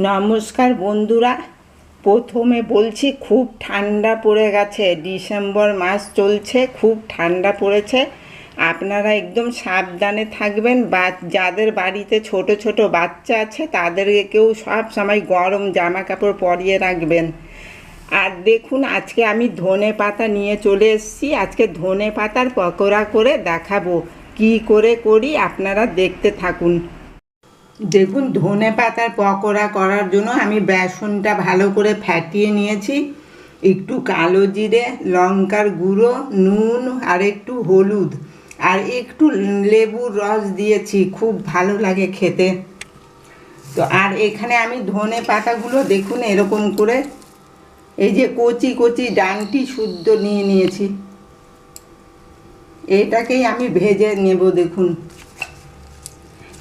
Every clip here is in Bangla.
নমস্কার বন্ধুরা, প্রথমে বলছি খুব ঠান্ডা পড়ে গেছে। ডিসেম্বর মাস চলছে, খুব ঠান্ডা পড়েছে। আপনারা একদম সাবধানে থাকবেন। বা যাদের বাড়িতে ছোট ছোট বাচ্চা আছে তাদেরকেও সব সময় গরম জামা কাপড় পরিয়ে রাখবেন। আর দেখুন, আজকে আমি ধনে পাতা নিয়ে চলে এসেছি। আজকে ধনে পাতার পকোড়া করে দেখাবো কি করে করি, আপনারা দেখতে থাকুন। দেখুন, ধনে পাতার পকোড়া করার জন্য আমি বেসনটা ভালো করে ফ্যাটিয়ে নিয়েছি। একটু কালো জিরে, লঙ্কার গুঁড়ো, নুন আর একটু হলুদ আর একটু লেবুর রস দিয়েছি, খুব ভালো লাগে খেতে। তো আর এখানে আমি ধনে পাতাগুলো দেখুন এরকম করে এই যে কচি কচি ডানটি শুদ্ধ নিয়ে নিয়েছি। এটাকেই আমি ভেজে নেব। দেখুন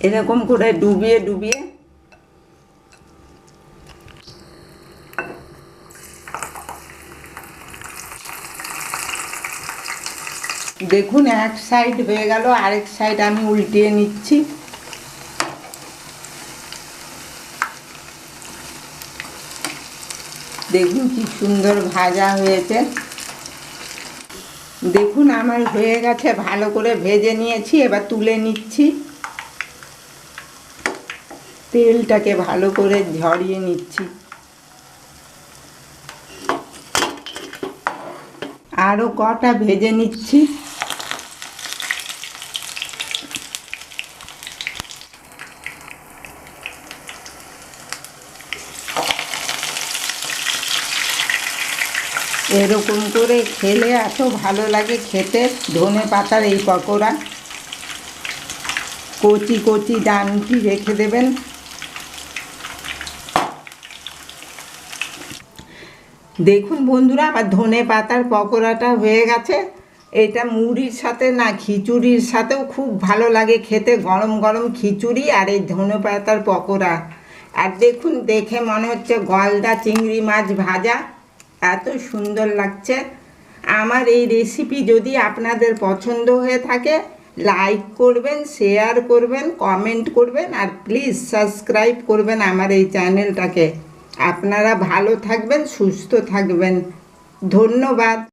এরকম করে ডুবিয়ে ডুবিয়ে দেখুন এক সাইড হয়ে গেল, আরেক সাইড আমি উল্টিয়ে নিচ্ছি। দেখুন কি সুন্দর ভাজা হয়েছে। দেখুন আমার হয়ে গেছে, ভালো করে ভেজে নিয়েছি। এবার তুলে নিচ্ছি, তেলটাকে ভালো করে ঝরিয়ে নিচ্ছি। আরও কটা ভেজে নিচ্ছি। এরকম করে খেলে এত ভালো লাগে খেতে ধনে পাতার এই পকোড়া। কচি কচি ডানটি রেখে দেবেন। দেখুন বন্ধুরা, আমার ধনে পাতার পকোড়াটা হয়ে গেছে। এটা মুড়ির সাথে না, খিচুড়ির সাথেও খুব ভালো লাগে খেতে, গরম গরম খিচুড়ি আর এই ধনে পাতার পকোড়া। আর দেখুন, দেখে মনে হচ্ছে গলদা চিংড়ি মাছ ভাজা, এত সুন্দর লাগছে। আমার এই রেসিপি যদি আপনাদের পছন্দ হয়ে থাকে, লাইক করবেন, শেয়ার করবেন, কমেন্ট করবেন আর প্লিজ সাবস্ক্রাইব করবেন আমার এই চ্যানেলটাকে। আপনারা ভালো থাকবেন, সুস্থ থাকবেন। ধন্যবাদ।